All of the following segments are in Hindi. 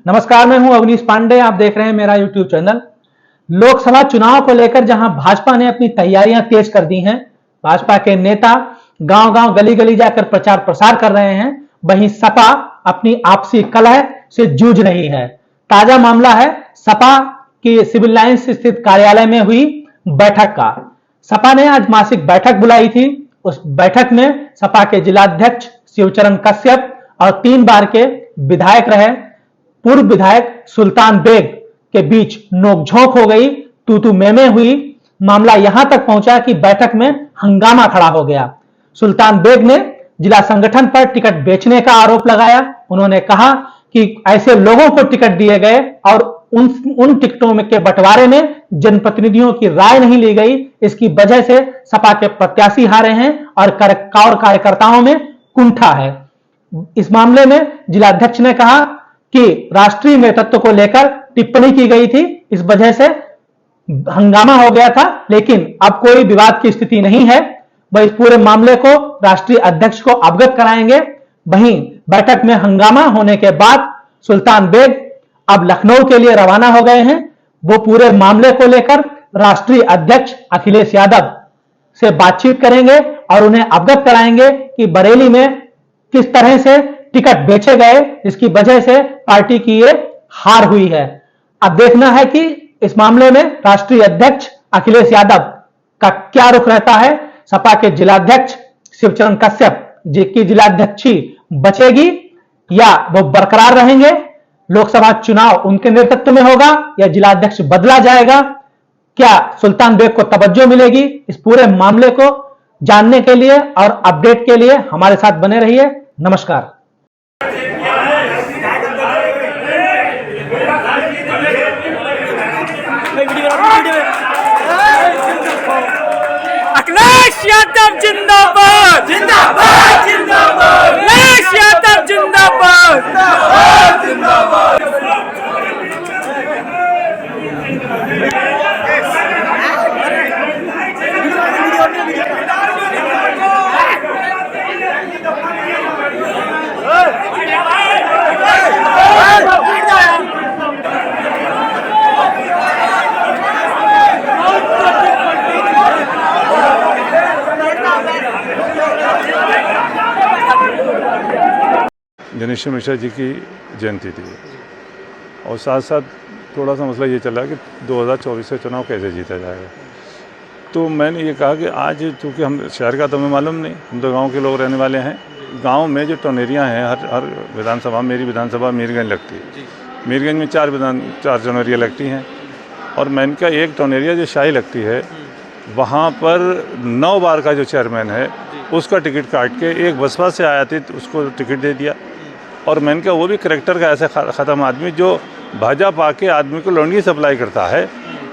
नमस्कार, मैं हूं अवनीश पांडे। आप देख रहे हैं मेरा यूट्यूब चैनल। लोकसभा चुनाव को लेकर जहां भाजपा ने अपनी तैयारियां तेज कर दी हैं, भाजपा के नेता गांव-गांव, गली-गली जाकर प्रचार प्रसार कर रहे हैं, वहीं सपा अपनी आपसी कलह से जूझ रही है। ताजा मामला है सपा की सिविल लाइंस स्थित कार्यालय में हुई बैठक का। सपा ने आज मासिक बैठक बुलाई थी। उस बैठक में सपा के जिलाध्यक्ष शिवचरण कश्यप और 3 बार के विधायक रहे पूर्व विधायक सुल्तान बेग के बीच नोकझोंक हो गई, तू मैं हुई। मामला यहां तक पहुंचा कि बैठक में हंगामा खड़ा हो गया। सुल्तान बेग ने जिला संगठन पर टिकट बेचने का आरोप लगाया। उन्होंने कहा कि ऐसे लोगों को टिकट दिए गए और उन टिकटों में के बंटवारे में जनप्रतिनिधियों की राय नहीं ली गई। इसकी वजह से सपा के प्रत्याशी हारे हैं और कार्यकर्ताओं में कुंठा है। इस मामले में जिलाध्यक्ष ने कहा कि राष्ट्रीय नेतृत्व को लेकर टिप्पणी की गई थी, इस वजह से हंगामा हो गया था, लेकिन अब कोई विवाद की स्थिति नहीं है। वह इस पूरे मामले को राष्ट्रीय अध्यक्ष को अवगत कराएंगे। वहीं बैठक में हंगामा होने के बाद सुल्तान बेग अब लखनऊ के लिए रवाना हो गए हैं। वो पूरे मामले को लेकर राष्ट्रीय अध्यक्ष अखिलेश यादव से बातचीत करेंगे और उन्हें अवगत कराएंगे कि बरेली में किस तरह से टिकट बेचे गए, जिसकी वजह से पार्टी की ये हार हुई है। अब देखना है कि इस मामले में राष्ट्रीय अध्यक्ष अखिलेश यादव का क्या रुख रहता है। सपा के जिलाध्यक्ष शिवचरण कश्यप जी की जिलाध्यक्षी बचेगी या वो बरकरार रहेंगे? लोकसभा चुनाव उनके नेतृत्व में होगा या जिलाध्यक्ष बदला जाएगा? क्या सुल्तान बेग को तवज्जो मिलेगी? इस पूरे मामले को जानने के लिए और अपडेट के लिए हमारे साथ बने रहिए। नमस्कार। अखिलेश यादव जिंदाबाद जिंदाबाद जिंदाबाद, अखिलेश यादव जिंदाबाद जिंदाबाद जिंदाबाद। जनेश्वर मिश्रा जी की जयंती थी और साथ साथ थोड़ा सा मसला ये चला कि 2024 का चुनाव कैसे जीता जाएगा। तो मैंने ये कहा कि आज चूँकि हम शहर का तो हमें मालूम नहीं, हम तो गांव के लोग रहने वाले हैं। गांव में जो टोनेरियाँ हैं, हर विधानसभा, मेरी विधानसभा मीरगंज लगती है, मीरगंज में 4 टोनेरियाँ लगती हैं और मैंने का एक टोनेरिया जो शाही लगती है, वहाँ पर 9 बार का जो चेयरमैन है उसका टिकट काट के एक बसपा से आया थी तो उसको टिकट दे दिया। और मैंने कहा वो भी करेक्टर का ऐसा ख़त्म आदमी जो भाजपा के आदमी को लौंडी सप्लाई करता है,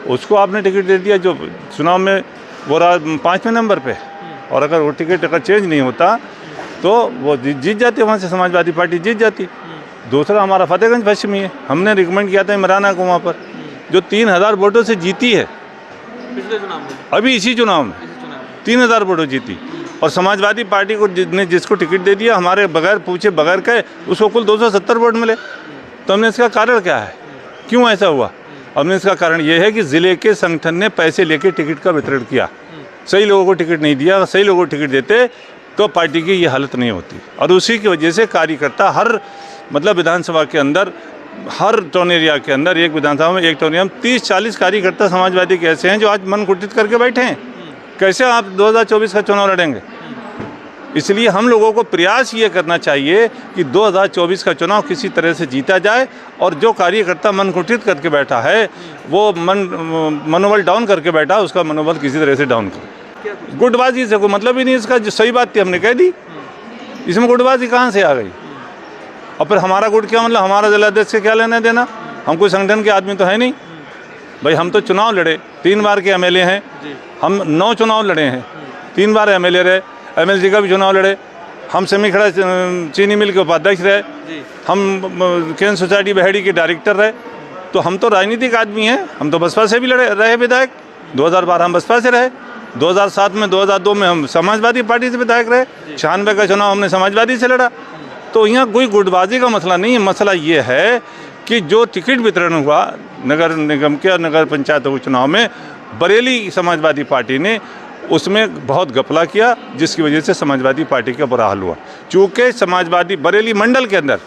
उसको आपने टिकट दे दिया जो चुनाव में वो रहा 5वें नंबर पे। और अगर वो टिकट अगर चेंज नहीं होता तो वो जीत जाती, वहाँ से समाजवादी पार्टी जीत जाती। दूसरा हमारा फतेहगंज पश्चिमी है, हमने रिकमेंड किया था इमराना को वहाँ पर, जो 3000 वोटों से जीती है पिछले चुनाव में, अभी इसी चुनाव में 3000 वोटों जीती। और समाजवादी पार्टी को जिसको टिकट दे दिया, हमारे बगैर पूछे बगैर कहे उसको कुल 270 वोट मिले। तो हमने इसका कारण क्या है, क्यों ऐसा हुआ? हमने इसका कारण ये है कि ज़िले के संगठन ने पैसे लेके टिकट का वितरण किया, सही लोगों को टिकट नहीं दिया। सही लोगों को टिकट देते तो पार्टी की ये हालत नहीं होती। और उसी की वजह से कार्यकर्ता हर मतलब विधानसभा के अंदर, हर टोनेरिया के अंदर, एक विधानसभा में एक टोनेरिया में 30-40 कार्यकर्ता समाजवादी के ऐसे हैं जो आज मन कुटित करके बैठे हैं। कैसे आप 2024 का चुनाव लड़ेंगे? इसलिए हम लोगों को प्रयास ये करना चाहिए कि 2024 का चुनाव किसी तरह से जीता जाए और जो कार्यकर्ता मन कुटित करके बैठा है, वो मनोबल डाउन करके बैठा, उसका मनोबल किसी तरह से डाउन करे। गुटबाजी से कोई मतलब ही नहीं इसका, जो सही बात थी हमने कह दी, इसमें गुटबाजी कहाँ से आ गई? और फिर हमारा गुट क्या मतलब, हमारा जिलाध्यक्ष से क्या लेना देना? हम कोई संगठन के आदमी तो है नहीं भाई। हम तो चुनाव लड़े, 3 बार के एमएलए हैं, हम 9 चुनाव लड़े हैं, 3 बार एमएलए रहे, एमएलसी का भी चुनाव लड़े, हम सेमी खड़ा चीनी मिल के उपाध्यक्ष रहे, हम केंद्र सोसाइटी बहेड़ी के डायरेक्टर रहे। तो हम तो राजनीतिक आदमी हैं, हम तो बसपा से भी रहे विधायक, 2012 हम बसपा से रहे, 2007 में 2002 में हम समाजवादी पार्टी से विधायक रहे, 96 का चुनाव हमने समाजवादी से लड़ा। तो यहाँ कोई गुटबाजी का मसला नहीं है। मसला ये है कि जो टिकट वितरण हुआ नगर निगम के और नगर पंचायत उपचुनाव में, बरेली समाजवादी पार्टी ने उसमें बहुत घपला किया, जिसकी वजह से समाजवादी पार्टी का बुरा हाल हुआ। चूँकि समाजवादी बरेली मंडल के अंदर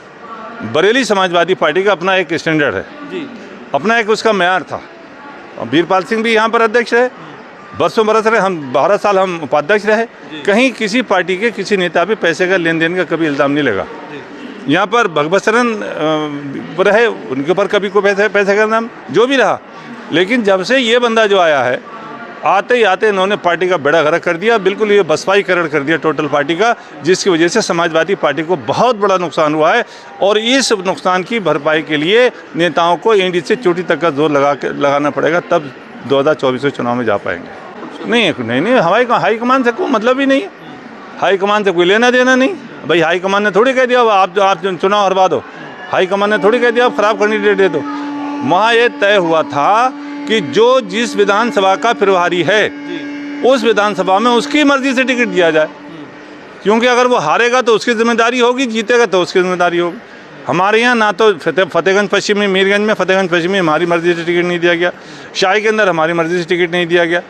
बरेली समाजवादी पार्टी का अपना एक स्टैंडर्ड है जी, अपना एक उसका म्यार था। वीरपाल सिंह भी यहाँ पर अध्यक्ष रहे, बरसों बरस रहे, हम 12 साल हम उपाध्यक्ष रहे। कहीं किसी पार्टी के किसी नेता पे पैसे का लेन देन का कभी इल्ज़ाम नहीं लगा। यहाँ पर भगवत शरण रहे, उनके ऊपर कभी कोई पैसे का नाम जो भी रहा। लेकिन जब से ये बंदा जो आया है, आते ही आते इन्होंने पार्टी का बेड़ा गर्क कर दिया, बिल्कुल ये बसपाईकरण कर दिया टोटल पार्टी का, जिसकी वजह से समाजवादी पार्टी को बहुत बड़ा नुकसान हुआ है। और इस नुकसान की भरपाई के लिए नेताओं को एंडी से चोटी तक का जोर लगाना पड़ेगा, तब 2024 के चुनाव में जा पाएंगे। नहीं, हाईकमान से कोई मतलब ही नहीं है, हाईकमान से कोई लेना देना नहीं। भाई हाईकमान ने थोड़ी कह दिया आप चुनाव हरवा दो, हाईकमान ने थोड़ी कह दिया आप खराब कैंडिडेट दे दो। वहाँ ये तय हुआ था कि जो जिस विधानसभा का प्रभारी है उस विधानसभा में उसकी मर्जी से टिकट दिया जाए, क्योंकि अगर वो हारेगा तो उसकी जिम्मेदारी होगी, जीतेगा तो उसकी जिम्मेदारी होगी। हमारे यहाँ ना तो फतेहगंज पश्चिम में, मीरगंज में फतेहगंज पश्चिम में हमारी मर्जी से टिकट नहीं दिया गया, शाही के अंदर हमारी मर्जी से टिकट नहीं दिया गया,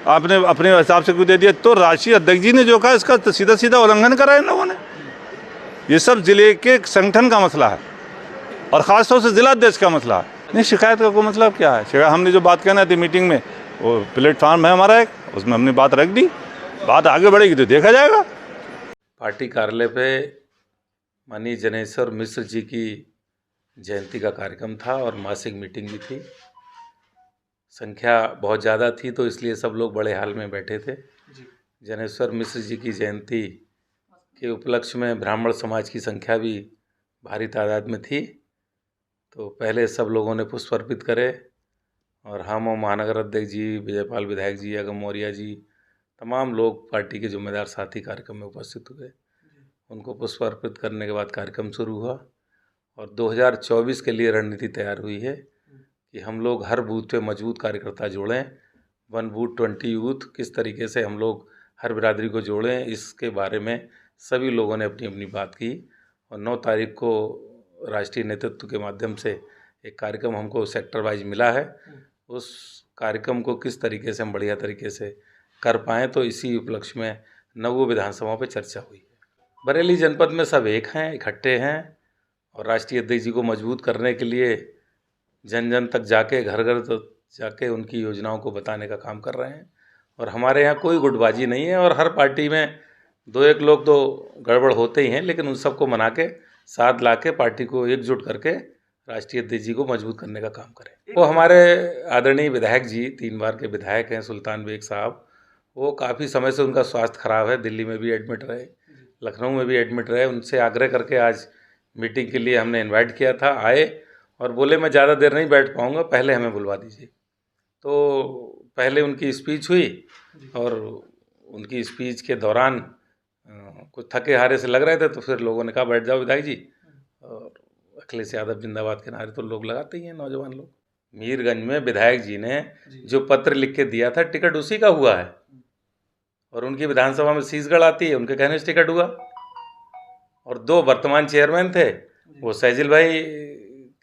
आपने अपने हिसाब से कुछ दे दिया। तो राष्ट्रीय अध्यक्ष जी ने जो कहा इसका तो सीधा सीधा उल्लंघन करा इन लोगों ने। ये सब जिले के संगठन का मसला है और ख़ासतौर से जिला अध्यक्ष का मसला है। नहीं, शिकायत का कोई मतलब क्या है? शिकायत हमने जो बात कहना थी मीटिंग में, वो प्लेटफार्म है हमारा एक, उसमें हमने बात रख दी, बात आगे बढ़ेगी तो देखा जाएगा। पार्टी कार्यालय पे माननीय जनेश्वर मिश्र जी की जयंती का कार्यक्रम था और मासिक मीटिंग भी थी। संख्या बहुत ज़्यादा थी तो इसलिए सब लोग बड़े हाल में बैठे थे। जनेश्वर मिश्र जी की जयंती के उपलक्ष्य में ब्राह्मण समाज की संख्या भी भारी तादाद में थी। तो पहले सब लोगों ने पुष्प अर्पित करे और हम और महानगर अध्यक्ष जी, विजयपाल विधायक जी, अगम मौर्य जी, तमाम लोग पार्टी के जिम्मेदार साथी कार्यक्रम में उपस्थित हुए। उनको पुष्प अर्पित करने के बाद कार्यक्रम शुरू हुआ और 2024 के लिए रणनीति तैयार हुई है कि हम लोग हर बूथ पे मजबूत कार्यकर्ता जोड़ें। 1 बूथ 20 यूथ, किस तरीके से हम लोग हर बिरादरी को जोड़ें, इसके बारे में सभी लोगों ने अपनी अपनी बात की। और 9 तारीख को राष्ट्रीय नेतृत्व के माध्यम से एक कार्यक्रम हमको सेक्टर वाइज मिला है। उस कार्यक्रम को किस तरीके से हम बढ़िया तरीके से कर पाएँ, तो इसी उपलक्ष्य में 9 विधानसभाओं पर चर्चा हुई है। बरेली जनपद में सब एक हैं, इकट्ठे हैं और राष्ट्रीय अध्यक्ष जी को मजबूत करने के लिए जन जन तक जाके, घर घर तक जाके उनकी योजनाओं को बताने का काम कर रहे हैं। और हमारे यहाँ कोई गुटबाजी नहीं है और हर पार्टी में 2-1 लोग तो गड़बड़ होते ही हैं, लेकिन उन सबको मना के साथ ला के पार्टी को एकजुट करके राष्ट्रीय अध्यक्ष जी को मजबूत करने का काम करें। वो हमारे आदरणीय विधायक जी 3 बार के विधायक हैं, सुल्तान बेग साहब, वो काफ़ी समय से उनका स्वास्थ्य खराब है, दिल्ली में भी एडमिट रहे, लखनऊ में भी एडमिट रहे। उनसे आग्रह करके आज मीटिंग के लिए हमने इनवाइट किया था, आए और बोले मैं ज़्यादा देर नहीं बैठ पाऊँगा, पहले हमें बुलवा दीजिए। तो पहले उनकी स्पीच हुई और उनकी स्पीच के दौरान कुछ थके हारे से लग रहे थे, तो फिर लोगों ने कहा बैठ जाओ विधायक जी, और अखिलेश यादव जिंदाबाद के नारे तो लोग लगाते ही हैं, नौजवान लोग। मीरगंज में विधायक जी ने जो पत्र लिख के दिया था, टिकट उसी का हुआ है और उनकी विधानसभा में शीशगढ़ आती है, उनके कहने से टिकट हुआ। और 2 वर्तमान चेयरमैन थे, वो सैजिल भाई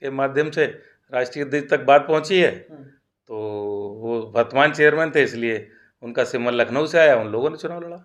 के माध्यम से राष्ट्रीय अध्यक्ष तक बात पहुंची है, तो वो वर्तमान चेयरमैन थे, इसलिए उनका सिमन लखनऊ से आया, उन लोगों ने चुनाव लड़ा।